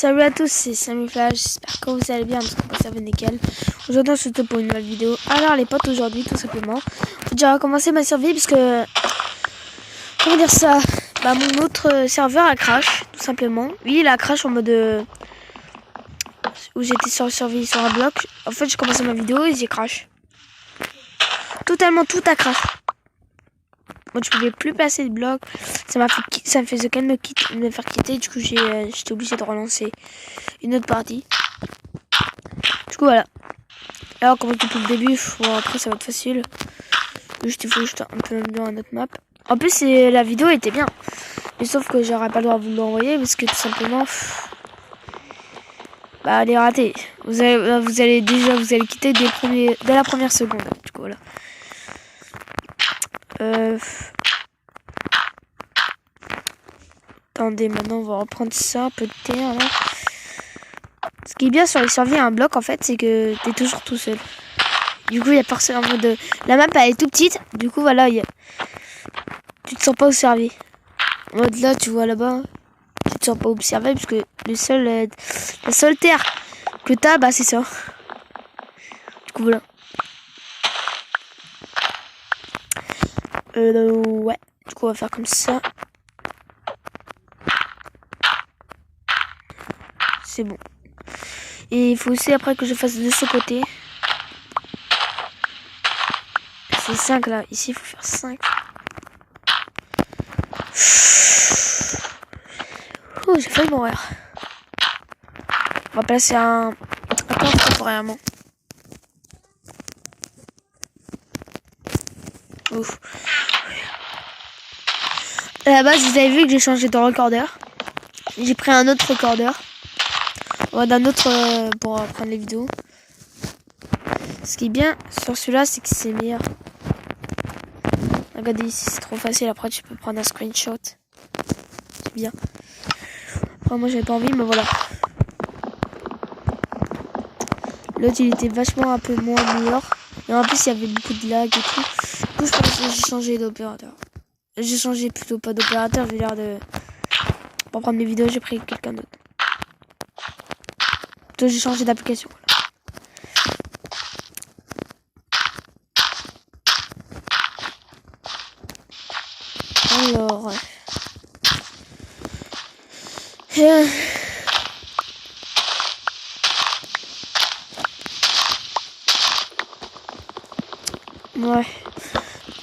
Salut à tous, c'est Samuflage, j'espère que vous allez bien, parce que ça va nickel. Aujourd'hui on se retrouve pour une nouvelle vidéo. Alors les potes, aujourd'hui tout simplement, j'ai déjà recommencé ma survie parce que, comment dire ça, bah mon autre serveur a crash, tout simplement. Lui il a crash en mode où j'étais sur survie sur un bloc. En fait j'ai commencé ma vidéo et j'ai crash. Totalement tout a crash. Moi je pouvais plus placer de blocs, ça me faisait quand même me faire quitter, du coup j'étais obligé de relancer une autre partie. Du coup voilà. Là on commence depuis le début, bon, après ça va être facile. Juste il faut juste un peu dans un autre map. En plus la vidéo était bien. Mais sauf que j'aurais pas le droit de vous l'envoyer parce que tout simplement bah elle est ratée. Vous allez quitter dès la première seconde. Du coup voilà. Attendez, maintenant on va reprendre ça, un peu de terre là. Ce qui est bien sur les survies à un bloc en fait, c'est que t'es toujours tout seul. Du coup il y a personne en mode la map elle est tout petite, du coup voilà, tu te sens pas observé. En mode là tu vois là-bas, tu te sens pas observé parce que la seule terre que t'as, bah c'est ça. Du coup voilà. Ouais, du coup on va faire comme ça. C'est bon. Et il faut aussi après que je fasse de ce côté. C'est 5 là. Ici il faut faire 5. Oh, j'ai failli mourir. On va placer un coffre temporairement. Ouf. À la base, vous avez vu que j'ai changé de recorder. J'ai pris un autre recorder. Ouais, d'un autre pour prendre les vidéos. Ce qui est bien sur celui-là, c'est que c'est meilleur. Regardez ici, c'est trop facile. Après, tu peux prendre un screenshot. C'est bien. Après, moi, j'avais pas envie, mais voilà. L'autre, il était vachement un peu moins meilleur. Et en plus, il y avait beaucoup de lag et tout. Du coup, je pense que j'ai changé d'opérateur. J'ai changé plutôt pas d'opérateur. J'ai l'air de... Pour prendre mes vidéos, j'ai pris quelqu'un d'autre. Plutôt, j'ai changé d'application. Alors... Ouais.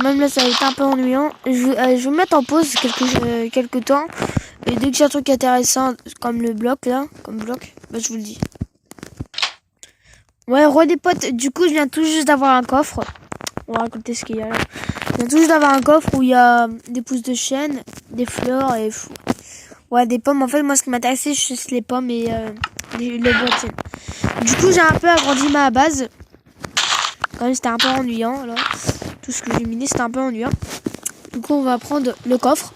Même là, ça a été un peu ennuyant. Je vais me mettre en pause quelques temps. Et dès que j'ai un truc intéressant, comme le bloc là, bah, je vous le dis. Ouais, roi des potes. Du coup, je viens tout juste d'avoir un coffre. On va raconter ce qu'il y a là. Je viens tout juste d'avoir un coffre où il y a des pousses de chêne, des fleurs et... Ouais, des pommes. En fait, moi, ce qui m'intéressait, c'est juste les pommes et les bois de chêne. Du coup, j'ai un peu agrandi ma base. Quand même, c'était un peu ennuyant, là. Tout ce que j'ai miné, c'était un peu ennuyant. Du coup, on va prendre le coffre.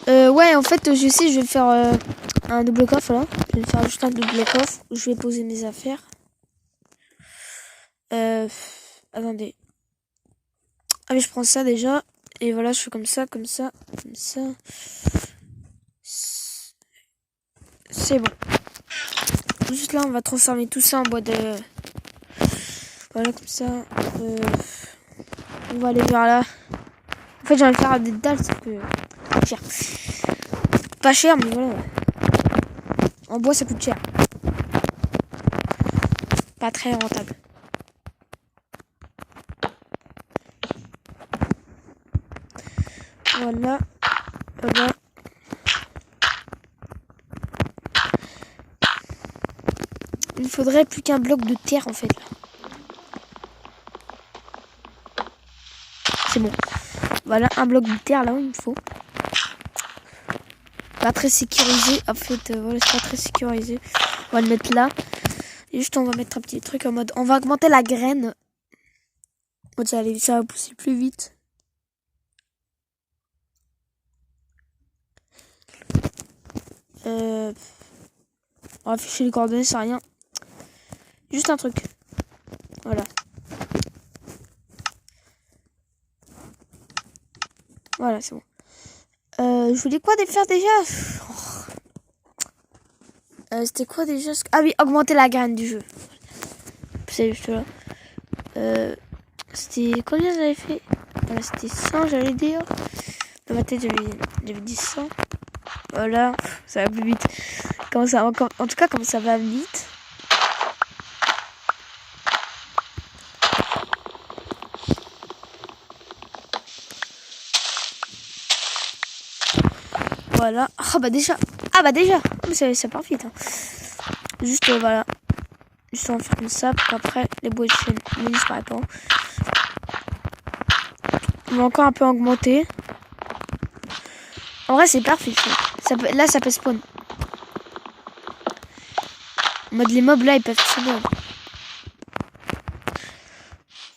Ouais, en fait, je sais, je vais faire un double coffre, là. Je vais faire juste un double coffre où je vais poser mes affaires. Attendez. Ah, mais je prends ça déjà. Et voilà, je fais comme ça, comme ça, comme ça. C'est bon. Juste là, on va transformer tout ça en bois de... Voilà, comme ça. On va aller vers là. En fait, j'ai envie de faire des dalles, sauf que... cher. Pas cher, mais voilà. En bois, ça coûte cher. Pas très rentable. Voilà. Voilà. Il me faudrait plus qu'un bloc de terre, en fait. C'est bon. Voilà, un bloc de terre, là, il me faut. Pas très sécurisé. En fait, voilà, c'est pas très sécurisé. On va le mettre là. Et juste, on va mettre un petit truc en mode... On va augmenter la graine. Ça va pousser plus vite. On va afficher les coordonnées, c'est rien. Juste un truc. Voilà. Voilà, c'est bon. Je voulais quoi de faire déjà? C'était quoi déjà? Ah oui, augmenter la graine du jeu. C'est juste là. C'était combien j'avais fait? C'était 100, j'allais dire. Dans ma tête, j'avais dit 100. Voilà, ça va plus vite. En tout cas, comme ça va vite. Voilà. Ah bah déjà. Ça part vite. Hein. Juste voilà. Juste on va faire comme ça. Pour qu'après les bois de chaîne ne disparaissent pas. On va encore un peu augmenter. En vrai c'est parfait. Là ça peut spawn. En mode les mobs là ils peuvent spawn.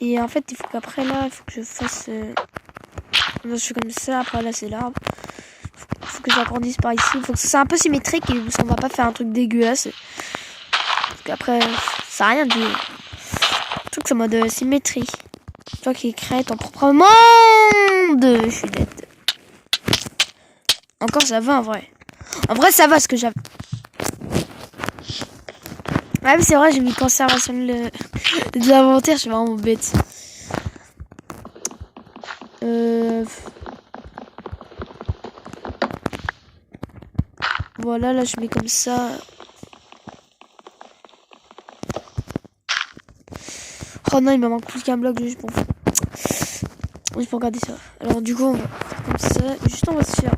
Et en fait il faut qu'après là il faut que je fasse. Je fais comme ça. Après là c'est l'arbre. Faut que j'agrandisse par ici. Faut que ce soit un peu symétrique et on va pas faire un truc dégueulasse. Parce qu'après, ça n'a rien de. Truc c'est en mode symétrie. Toi qui crée ton propre monde. Je suis dead. Encore ça va en vrai. En vrai ça va ce que j'avais. Ah oui c'est vrai j'ai mis conservation de l'inventaire. Je suis vraiment bête. Voilà là je mets comme ça. Oh non, il me manque plus qu'un bloc juste pour regarder ça. Alors du coup, on va faire comme ça. Juste on va se faire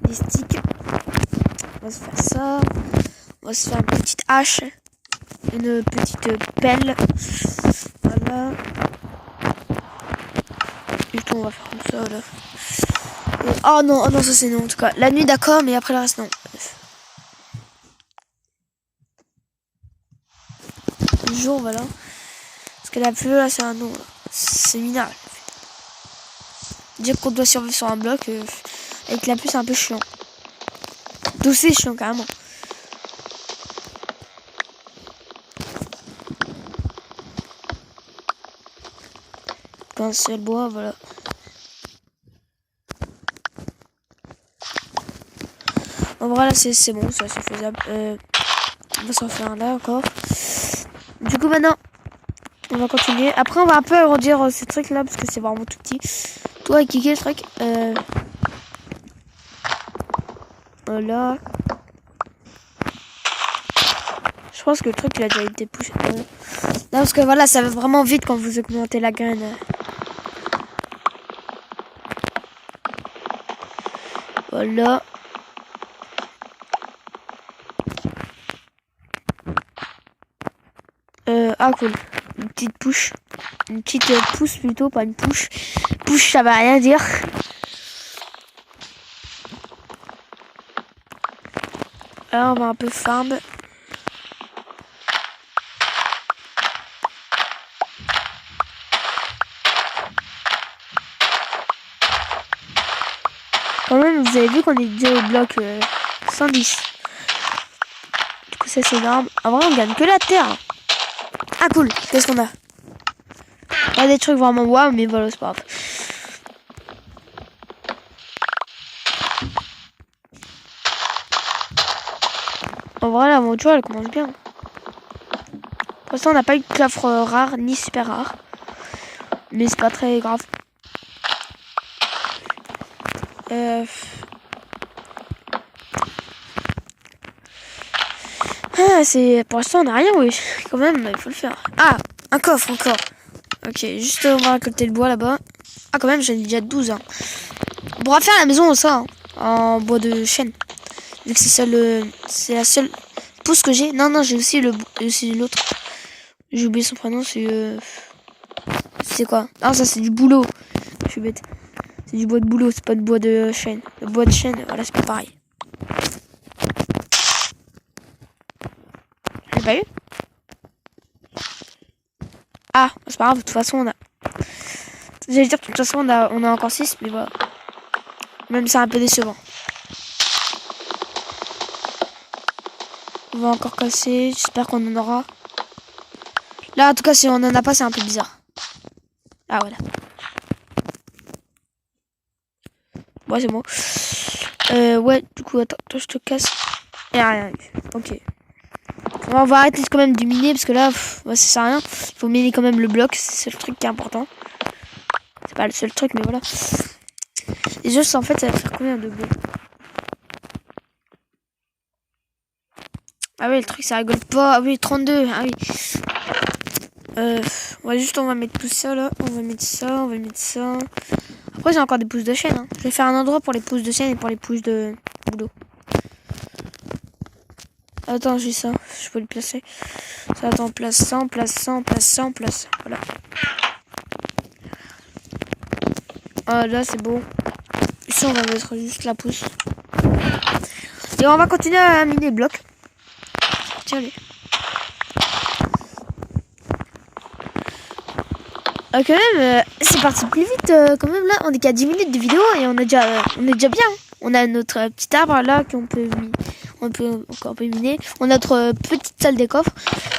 des sticks. On va se faire ça. On va se faire une petite hache. Une petite pelle. Voilà. Du coup, on va faire comme ça là. Oh non, ça c'est non en tout cas. La nuit d'accord, mais après le reste non. Le jour, voilà. Parce que la pluie là, c'est un non. C'est minable. Dire qu'on doit survivre sur un bloc avec la pluie c'est un peu chiant. Tout c'est chiant carrément. Quand c'est le bois, voilà. En vrai là c'est bon, ça c'est faisable. On va s'en faire un là encore. Du coup maintenant on va continuer. Après on va un peu agrandir ce truc là parce que c'est vraiment tout petit. Toi qui est ce truc voilà. Je pense que le truc il a déjà été poussé. Non parce que voilà ça va vraiment vite quand vous augmentez la graine. Voilà. Ah cool. Une petite push. Une petite pousse plutôt, pas une push. Push ça va rien dire. Là on va un peu farm. Quand même vous avez vu qu'on est déjà au bloc 110. Du coup ça c'est énorme. En vrai on gagne que la terre. Ah cool, qu'est-ce qu'on a? Pas des trucs vraiment waouh mais voilà c'est pas grave. En vrai l'aventure elle commence bien. Pour l'instant on n'a pas eu de coffre rare ni super rare. Mais c'est pas très grave. Ah c'est. Pour l'instant on n'a rien oui. Quand même il faut le faire. Ah un coffre encore. Ok juste on va récolter le bois là-bas. Ah quand même j'en ai déjà 12 hein. On pourra faire la maison ça hein, en bois de chêne. Vu que c'est la seule pousse que j'ai. Non j'ai aussi l'autre. J'ai oublié son prénom c'est quoi? Ah ça c'est du boulot. Je suis bête. C'est du bois de boulot, c'est pas de bois de chêne. Le bois de chêne, voilà c'est pas pareil. J'ai pas eu? Ah c'est pas grave, de toute façon on a. J'allais dire de toute façon on a encore 6 mais voilà. Même c'est un peu décevant. On va encore casser, j'espère qu'on en aura. Là en tout cas si on en a pas c'est un peu bizarre. Ah voilà. Ouais c'est bon. Ouais du coup attends, toi je te casse. Et rien eu. Ok. On va arrêter quand même de miner parce que là, ça sert à rien. Il faut miner quand même le bloc. C'est le truc qui est important. C'est pas le seul truc, mais voilà. Et juste en fait, ça va faire combien de blocs? Ah oui, le truc, ça rigole pas. Ah oui, 32. Ah oui. On va mettre tout ça là. On va mettre ça, on va mettre ça. Après, j'ai encore des pousses de chaîne. Hein. Je vais faire un endroit pour les pousses de chaîne et pour les pousses de boulot. Attends, j'ai ça. Je peux le placer. Ça, attends, place ça, on place ça, on place ça, on place ça. Voilà. Ah, là, c'est bon. Ici, on va mettre juste la pousse. Et on va continuer à miner le bloc. Tiens, allez. Quand même, c'est parti plus vite. Quand même, là, on est qu'à 10 minutes de vidéo et on est déjà bien. On a notre petit arbre là qu'on peut miner. On a notre petite salle des coffres.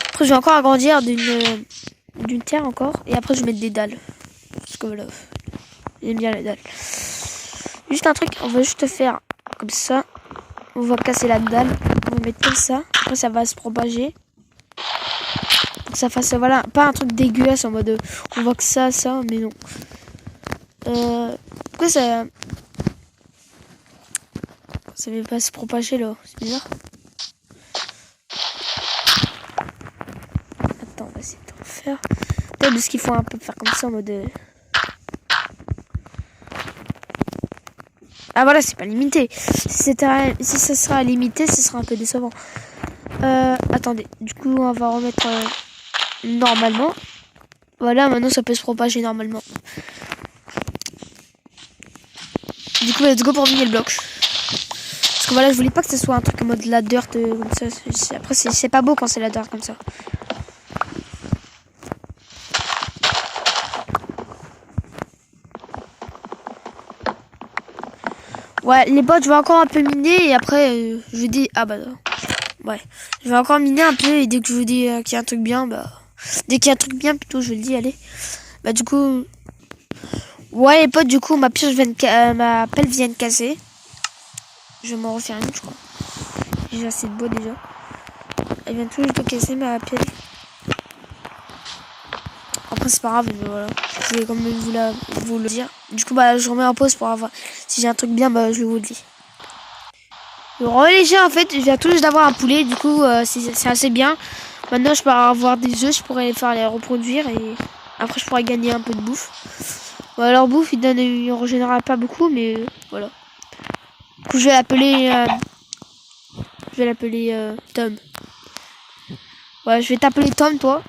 Après, je vais encore agrandir d'une terre encore. Et après, je vais mettre des dalles. Parce que voilà, j'aime bien les dalles. Juste un truc, on va juste faire comme ça. On va casser la dalle. On va mettre comme ça. Après, ça va se propager. Pour que ça fasse, voilà, pas un truc dégueulasse en mode on voit que ça, mais non. Pourquoi ça veut pas se propager là? C'est bizarre. Attends, on va essayer de refaire. Peut-être parce qu'il faut un peu faire comme ça en mode. Ah voilà, c'est pas limité. Si ça sera limité, ce sera un peu décevant. Attendez, du coup on va remettre normalement. Voilà, maintenant ça peut se propager normalement. Du coup, let's go pour miner le bloc. Parce que voilà, je voulais pas que ce soit un truc en mode la dirt comme ça. Après, c'est pas beau quand c'est la dirt comme ça. Ouais, les bots, je vais encore un peu miner et après, je vous dis... Ah bah non. Ouais, je vais encore miner un peu et dès que je vous dis qu'il y a un truc bien, bah... Dès qu'il y a un truc bien, plutôt, je le dis, allez. Bah du coup... Ouais, les potes, du coup, ma pioche ma pelle vient de casser. Je vais m'en refaire une, je crois. J'ai assez de bois déjà. Elle vient tout juste de casser ma pelle. Après, c'est pas grave, mais voilà. Je voulais quand même vous le dire. Du coup, bah, je remets en pause pour avoir... Si j'ai un truc bien, bah, je vous le dis. Léger, en fait, je viens tout juste d'avoir un poulet. Du coup, c'est assez bien. Maintenant, je peux avoir des œufs. Je pourrais les reproduire. Et après, je pourrais gagner un peu de bouffe. Bon, alors, bouffe, il en régénérera pas beaucoup, mais voilà. Du coup, je vais l'appeler Tom. Ouais, je vais t'appeler Tom, toi.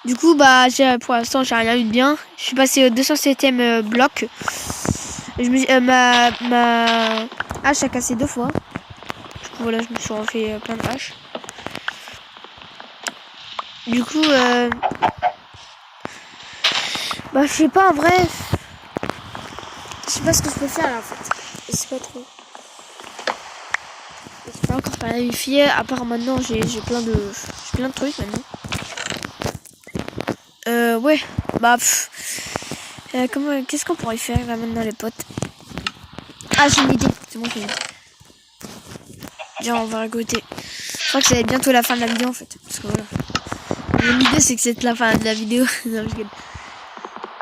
Du coup, bah, pour l'instant, j'ai rien eu de bien. Je suis passé au 207e bloc. Je me ma hache a cassé 2 fois. Du coup, voilà, je me suis refait plein de haches. Du coup, bah, je sais pas, en vrai. Je sais pas ce que je peux faire, là, en fait. Je sais pas trop. J'ai pas encore planifié. À part maintenant, j'ai plein de trucs, maintenant. Ouais. Bah, qu'est-ce qu'on pourrait faire, là, maintenant, les potes? Ah, j'ai une idée. C'est bon, j'ai une idée. Viens, on va rigoler. Je crois que c'est bientôt la fin de la vidéo, en fait. Parce que voilà. Mon idée, c'est que c'est la fin de la vidéo. Non, je rigole.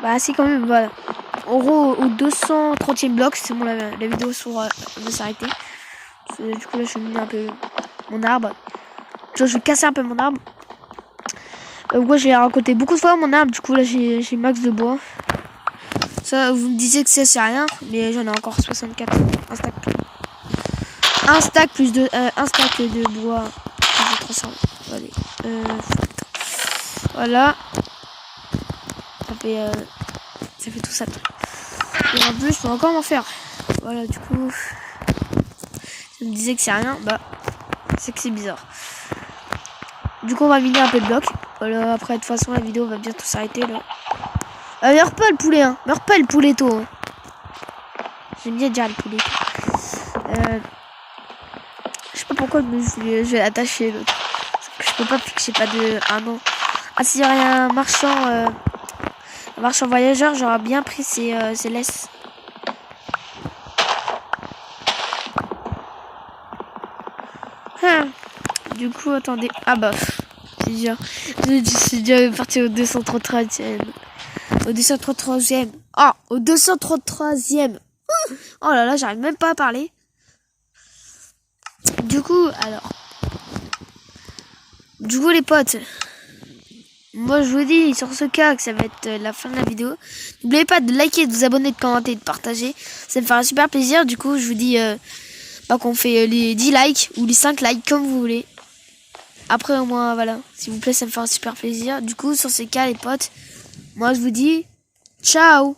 Bah, c'est quand même, voilà. En gros, au 230e bloc, c'est bon, la vidéo va s'arrêter. Du coup, là, je vais miner un peu mon arbre. Je vais casser un peu mon arbre. Moi, j'ai raconté beaucoup de fois mon arbre. Du coup, là, j'ai max de bois. Ça, vous me disiez que ça, c'est rien. Mais j'en ai encore 64. Un stack plus de... un stack de bois. Plus de 300. Allez. Voilà. Ça fait tout ça. Et en plus, je peux encore m'en faire. Voilà, du coup... Je me disais que c'est rien. Bah, c'est que c'est bizarre. Du coup, on va miner un peu de blocs. Voilà, après, de toute façon, la vidéo va bientôt s'arrêter, là. Meurs pas, le poulet, hein. Meurs pas, le pouletto, hein. J'aime bien dire le poulet. Je sais pas pourquoi je vais l'attacher, l'autre. Je peux pas, puisque j'ai pas de... Ah non. Ah, s'il y aurait un marchand voyageur, j'aurais bien pris ses laisses. Ah. Du coup, attendez. Ah bah, je suis déjà parti au 233e. Au 233e. Ah, au 233e. Oh là là, j'arrive même pas à parler. Du coup, les potes, moi je vous dis sur ce cas que ça va être la fin de la vidéo. N'oubliez pas de liker, de vous abonner, de commenter, de partager. Ça me fera super plaisir. Du coup, je vous dis qu'on fait les 10 likes ou les 5 likes comme vous voulez. Après, au moins, voilà, s'il vous plaît, ça me fera super plaisir. Du coup, sur ce cas, les potes, moi je vous dis ciao.